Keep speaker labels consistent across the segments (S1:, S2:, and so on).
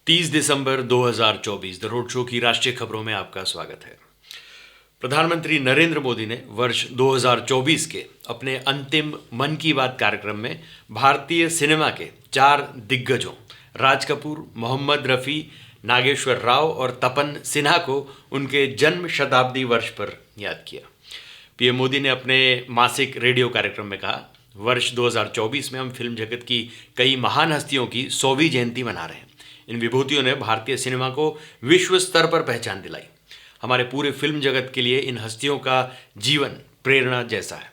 S1: 30 December 2024 the road show की राष्ट्रीय खबरों में आपका स्वागत है। प्रधानमंत्री नरेंद्र मोदी ने वर्ष 2024 के अपने अंतिम मन की बात कार्यक्रम में भारतीय सिनेमा के 4 दिग्गजों राज कपूर, मोहम्मद रफ़ी, नागेश्वर राव और तपन सिन्हा को उनके जन्म शताब्दी वर्ष पर याद किया। पीएम मोदी ने अपने मासिक रेडियो कार्यक्रम में कहा, वर्ष 2024 में हम फिल्म जगत की कई महान हस्तियों की 100वीं जयंती मना रहे हैं। इन विभूतियों ने भारतीय सिनेमा को विश्व स्तर पर पहचान दिलाई। हमारे पूरे फिल्म जगत के लिए इन हस्तियों का जीवन प्रेरणा जैसा है।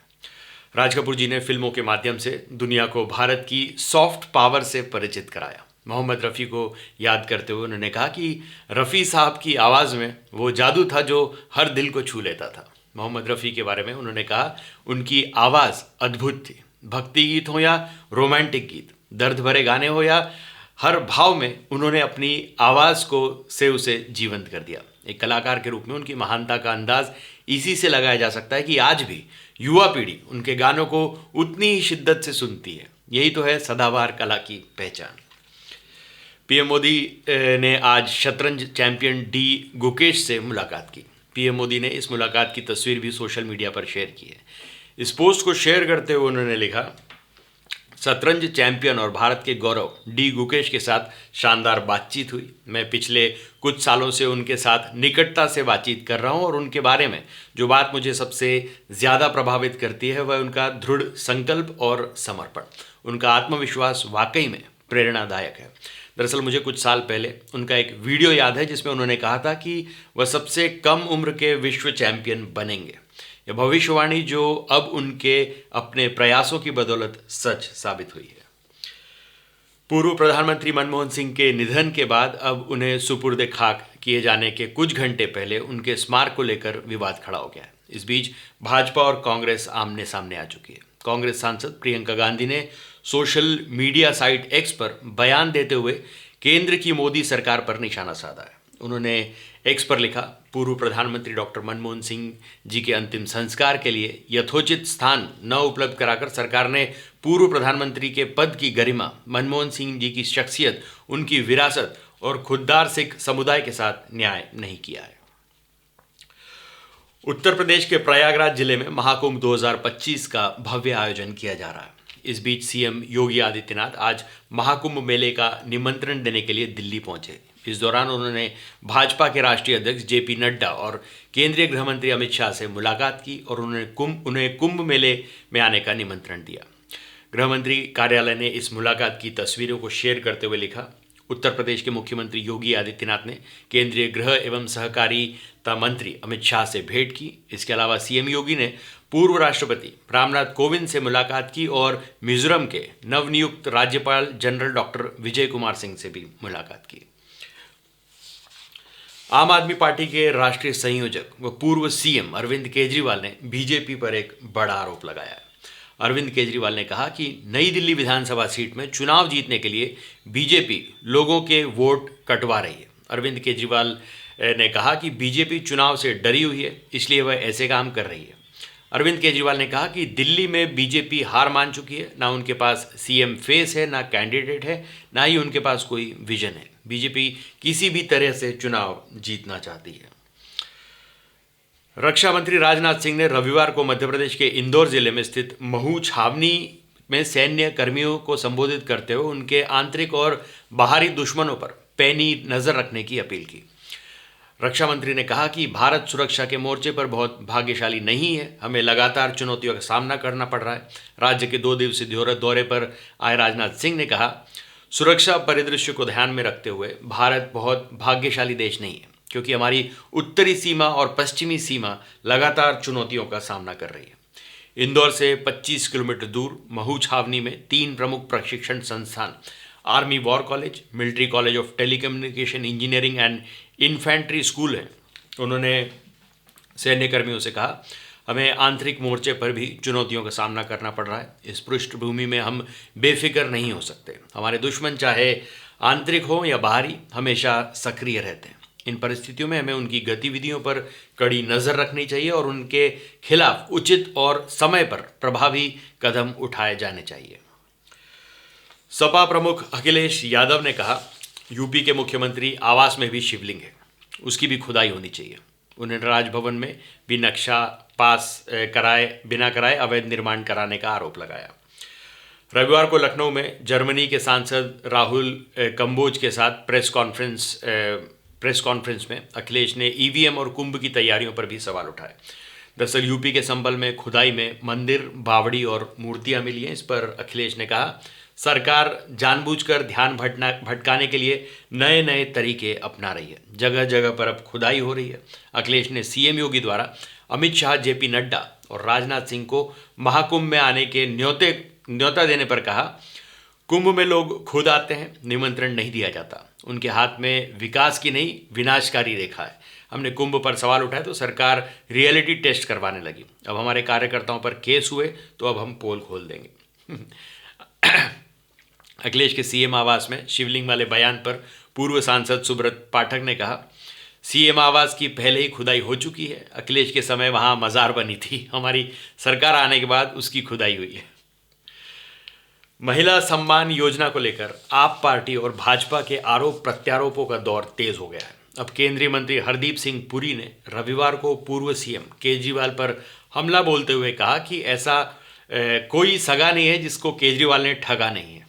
S1: राज कपूर जी ने फिल्मों के माध्यम से दुनिया को भारत की सॉफ्ट पावर से परिचित कराया। मोहम्मद रफ़ी को याद करते हुए उन्होंने कहा कि रफ़ी साहब की आवाज़ में वो जादू था जो हर दिल को छू लेता था। मोहम्मद रफ़ी के बारे में उन्होंने कहा, उनकी आवाज़ अद्भुत थी। भक्ति गीत हो या रोमांटिक गीत, दर्द भरे गाने हो या हर भाव में उन्होंने अपनी आवाज़ को से उसे जीवंत कर दिया। एक कलाकार के रूप में उनकी महानता का अंदाज इसी से लगाया जा सकता है कि आज भी युवा पीढ़ी उनके गानों को उतनी ही शिद्दत से सुनती है। यही तो है सदाबहार कला की पहचान। पीएम मोदी ने आज शतरंज चैंपियन डी गुकेश से मुलाकात की। पीएम मोदी ने इस मुलाकात की तस्वीर भी सोशल मीडिया पर शेयर की है। इस पोस्ट को शेयर करते हुए उन्होंने लिखा, शतरंज चैंपियन और भारत के गौरव डी गुकेश के साथ शानदार बातचीत हुई। मैं पिछले कुछ सालों से उनके साथ निकटता से बातचीत कर रहा हूं और उनके बारे में जो बात मुझे सबसे ज़्यादा प्रभावित करती है वह उनका दृढ़ संकल्प और समर्पण। उनका आत्मविश्वास वाकई में प्रेरणादायक है। दरअसल मुझे कुछ साल पहले उनका एक वीडियो याद है जिसमें उन्होंने कहा था कि वह सबसे कम उम्र के विश्व चैंपियन बनेंगे। यह भविष्यवाणी जो अब उनके अपने प्रयासों की बदौलत सच साबित हुई है। पूर्व प्रधानमंत्री मनमोहन सिंह के निधन के बाद अब उन्हें सुपुर्द खाक किए जाने के कुछ घंटे पहले उनके स्मारक को लेकर विवाद खड़ा हो गया है। इस बीच भाजपा और कांग्रेस आमने सामने आ चुकी है। कांग्रेस सांसद प्रियंका गांधी ने सोशल मीडिया साइट एक्स पर बयान देते हुए केंद्र की मोदी सरकार पर निशाना साधा है। उन्होंने एक्स पर लिखा, पूर्व प्रधानमंत्री डॉक्टर मनमोहन सिंह जी के अंतिम संस्कार के लिए यथोचित स्थान न उपलब्ध कराकर सरकार ने पूर्व प्रधानमंत्री के पद की गरिमा, मनमोहन सिंह जी की शख्सियत, उनकी विरासत और खुददार सिख समुदाय के साथ न्याय नहीं किया है। उत्तर प्रदेश के प्रयागराज जिले में महाकुंभ 2025 का भव्य आयोजन किया जा रहा है। इस बीच सीएम योगी आदित्यनाथ आज महाकुंभ मेले का निमंत्रण देने के लिए दिल्ली पहुंचे। इस दौरान उन्होंने भाजपा के राष्ट्रीय अध्यक्ष जेपी नड्डा और केंद्रीय गृह मंत्री अमित शाह से मुलाकात की और उन्हें कुंभ मेले में आने का निमंत्रण दिया। गृह मंत्री कार्यालय ने इस मुलाकात की तस्वीरों को शेयर करते हुए लिखा, उत्तर प्रदेश के मुख्यमंत्री योगी आदित्यनाथ ने केंद्रीय गृह एवं सहकारिता मंत्री अमित शाह से भेंट की। इसके अलावा सीएम योगी ने पूर्व राष्ट्रपति रामनाथ कोविंद से मुलाकात की और मिजोरम के नवनियुक्त राज्यपाल जनरल डॉक्टर विजय कुमार सिंह से भी मुलाकात की। आम आदमी पार्टी के राष्ट्रीय संयोजक व पूर्व सीएम अरविंद केजरीवाल ने बीजेपी पर एक बड़ा आरोप लगाया है। अरविंद केजरीवाल ने कहा कि नई दिल्ली विधानसभा सीट में चुनाव जीतने के लिए बीजेपी लोगों के वोट कटवा रही है। अरविंद केजरीवाल ने कहा कि बीजेपी चुनाव से डरी हुई है, इसलिए वह ऐसे काम कर रही है। अरविंद केजरीवाल ने कहा कि दिल्ली में बीजेपी हार मान चुकी है। ना उनके पास सीएम फेस है, ना कैंडिडेट है, ना ही उनके पास कोई विजन है। बीजेपी किसी भी तरह से चुनाव जीतना चाहती है। रक्षा मंत्री राजनाथ सिंह ने रविवार को मध्य प्रदेश के इंदौर जिले में स्थित महू छावनी में सैन्य कर्मियों को संबोधित करते हुए उनके आंतरिक और बाहरी दुश्मनों पर पैनी नजर रखने की अपील की। रक्षा मंत्री ने कहा कि भारत सुरक्षा के मोर्चे पर बहुत भाग्यशाली नहीं है। हमें लगातार चुनौतियों का सामना करना पड़ रहा है। राज्य के 2 दिवसीय दौरे पर आए राजनाथ सिंह ने कहा, सुरक्षा परिदृश्य को ध्यान में रखते हुए भारत बहुत भाग्यशाली देश नहीं है, क्योंकि हमारी उत्तरी सीमा और पश्चिमी सीमा लगातार चुनौतियों का सामना कर रही है। इंदौर से 25 किलोमीटर दूर महू छावनी में 3 प्रमुख प्रशिक्षण संस्थान army war college, military college of telecommunication engineering and infantry school है। उन्होंने सैन्य कर्मियों से कहा, हमें आंतरिक मोर्चे पर भी चुनौतियों का सामना करना पड़ रहा है। इस पृष्ठभूमि में हम बेफिक्र नहीं हो सकते। हमारे दुश्मन चाहे आंतरिक हो या बाहरी, हमेशा सक्रिय रहते हैं। इन परिस्थितियों में हमें उनकी गतिविधियों पर कड़ी नज़र रखनी चाहिए और उनके खिलाफ उचित और समय पर प्रभावी कदम उठाए जाने चाहिए। सपा प्रमुख अखिलेश यादव ने कहा, यूपी के मुख्यमंत्री आवास में भी शिवलिंग है, उसकी भी खुदाई होनी चाहिए। उन्होंने राजभवन में भी नक्शा पास बिना कराए अवैध निर्माण कराने का आरोप लगाया। रविवार को लखनऊ में जर्मनी के सांसद राहुल कंबोज के साथ प्रेस कॉन्फ्रेंस में अखिलेश ने ईवीएम और कुंभ की तैयारियों पर भी सवाल उठाए। दरअसल यूपी के संभल में खुदाई में मंदिर, बावड़ी और मूर्तियां मिली हैं। इस पर अखिलेश ने कहा, सरकार जानबूझकर ध्यान भटकाने के लिए नए नए तरीके अपना रही है। जगह जगह पर अब खुदाई हो रही है। अखिलेश ने सीएम योगी द्वारा अमित शाह, जेपी नड्डा और राजनाथ सिंह को महाकुंभ में आने के न्योता देने पर कहा, कुंभ में लोग खुद आते हैं, निमंत्रण नहीं दिया जाता। उनके हाथ में विकास की नहीं, विनाशकारी रेखा है। हमने कुंभ पर सवाल उठाए तो सरकार रियलिटी टेस्ट करवाने लगी। अब हमारे कार्यकर्ताओं पर केस हुए तो अब हम पोल खोल देंगे। अखिलेश के सीएम आवास में शिवलिंग वाले बयान पर पूर्व सांसद सुब्रत पाठक ने कहा, सीएम आवास की पहले ही खुदाई हो चुकी है। अखिलेश के समय वहां मजार बनी थी, हमारी सरकार आने के बाद उसकी खुदाई हुई है। महिला सम्मान योजना को लेकर आप पार्टी और भाजपा के आरोप प्रत्यारोपों का दौर तेज हो गया है। अब केंद्रीय मंत्री हरदीप सिंह पुरी ने रविवार को पूर्व सीएम केजरीवाल पर हमला बोलते हुए कहा कि ऐसा कोई सगा नहीं है जिसको केजरीवाल ने ठगा नहीं है।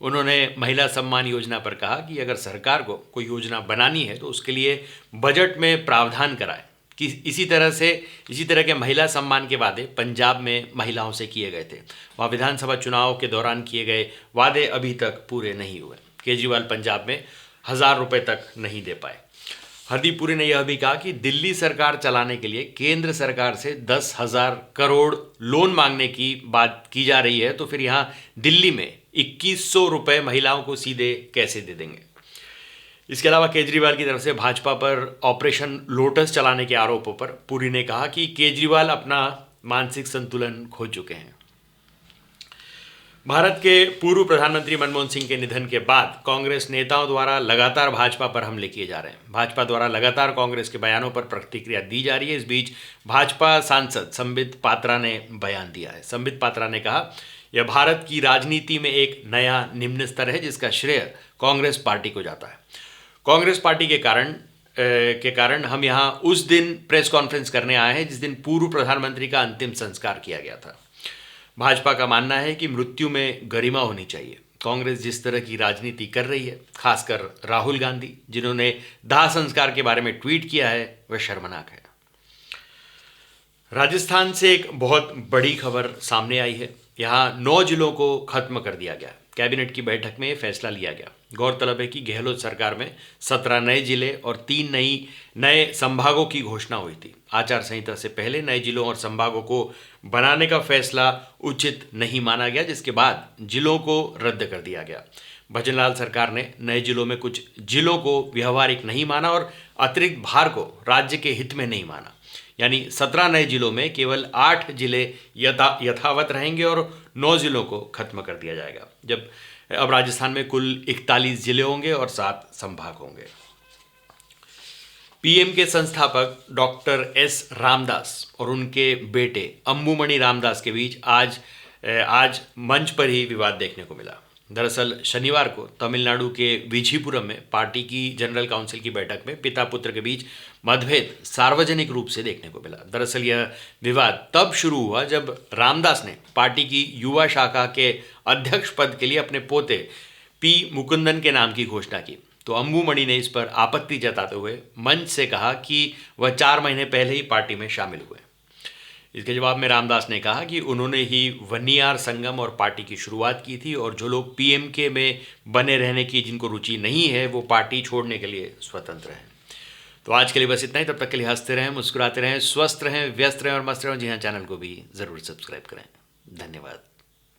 S1: उन्होंने महिला सम्मान योजना पर कहा कि अगर सरकार को कोई योजना बनानी है तो उसके लिए बजट में प्रावधान कराए कि इसी तरह के महिला सम्मान के वादे पंजाब में महिलाओं से किए गए थे। वहाँ विधानसभा चुनाव के दौरान किए गए वादे अभी तक पूरे नहीं हुए। केजरीवाल पंजाब में 1000 रुपये तक नहीं दे पाए। हरदीप पुरी ने यह भी कहा कि दिल्ली सरकार चलाने के लिए केंद्र सरकार से 10,000 करोड़ लोन मांगने की बात की जा रही है, तो फिर यहाँ दिल्ली में 2100 रुपये महिलाओं को सीधे कैसे दे देंगे। इसके अलावा केजरीवाल की तरफ से भाजपा पर ऑपरेशन लोटस चलाने के आरोपों पर पुरी ने कहा कि केजरीवाल अपना मानसिक संतुलन खो चुके हैं। भारत के पूर्व प्रधानमंत्री मनमोहन सिंह के निधन के बाद कांग्रेस नेताओं द्वारा लगातार भाजपा पर हमले किए जा रहे हैं। भाजपा द्वारा लगातार कांग्रेस के बयानों पर प्रतिक्रिया दी जा रही है। इस बीच भाजपा सांसद संबित पात्रा ने बयान दिया है। संबित पात्रा ने कहा, यह भारत की राजनीति में एक नया निम्न स्तर है जिसका श्रेय कांग्रेस पार्टी को जाता है। कांग्रेस पार्टी के कारण हम यहाँ उस दिन प्रेस कॉन्फ्रेंस करने आए हैं जिस दिन पूर्व प्रधानमंत्री का अंतिम संस्कार किया गया था। भाजपा का मानना है कि मृत्यु में गरिमा होनी चाहिए। कांग्रेस जिस तरह की राजनीति कर रही है, खासकर राहुल गांधी जिन्होंने दाह संस्कार के बारे में ट्वीट किया है, वह शर्मनाक है। राजस्थान से एक बहुत बड़ी खबर सामने आई है। यहाँ 9 जिलों को खत्म कर दिया गया। कैबिनेट की बैठक में फैसला लिया गया। गौरतलब है कि गहलोत सरकार में 17 नए जिले और 3 नए संभागों की घोषणा हुई थी। आचार संहिता से पहले नए जिलों और संभागों को बनाने का फैसला उचित नहीं माना गया, जिसके बाद जिलों को रद्द कर दिया गया। भजनलाल सरकार ने नए जिलों में कुछ जिलों को व्यवहारिक नहीं माना और अतिरिक्त भार को राज्य के हित में नहीं माना। यानी 17 नए जिलों में केवल 8 जिले यथावत रहेंगे और 9 जिलों को खत्म कर दिया जाएगा। अब राजस्थान में कुल 41 जिले होंगे और 7 संभाग होंगे। पीएम के संस्थापक डॉक्टर एस रामदास और उनके बेटे अंबुमणि रामदास के बीच आज मंच पर ही विवाद देखने को मिला। दरअसल शनिवार को तमिलनाडु के विझीपुरम में पार्टी की जनरल काउंसिल की बैठक में पिता पुत्र के बीच मतभेद सार्वजनिक रूप से देखने को मिला। दरअसल यह विवाद तब शुरू हुआ जब रामदास ने पार्टी की युवा शाखा के अध्यक्ष पद के लिए अपने पोते पी मुकुंदन के नाम की घोषणा की। तो अंबुमणि ने इस पर आपत्ति जताते हुए मंच से कहा कि वह 4 महीने पहले ही पार्टी में शामिल हुए। इसके जवाब में रामदास ने कहा कि उन्होंने ही वन्नियार संगम और पार्टी की शुरुआत की थी और जो लोग पीएमके में बने रहने की जिनको रुचि नहीं है वो पार्टी छोड़ने के लिए स्वतंत्र हैं। तो आज के लिए बस इतना ही। तब तक के लिए हंसते रहें, मुस्कुराते रहें, स्वस्थ रहें, व्यस्त रहें और मस्त रहें। जी हाँ, चैनल को भी ज़रूर सब्सक्राइब करें। धन्यवाद।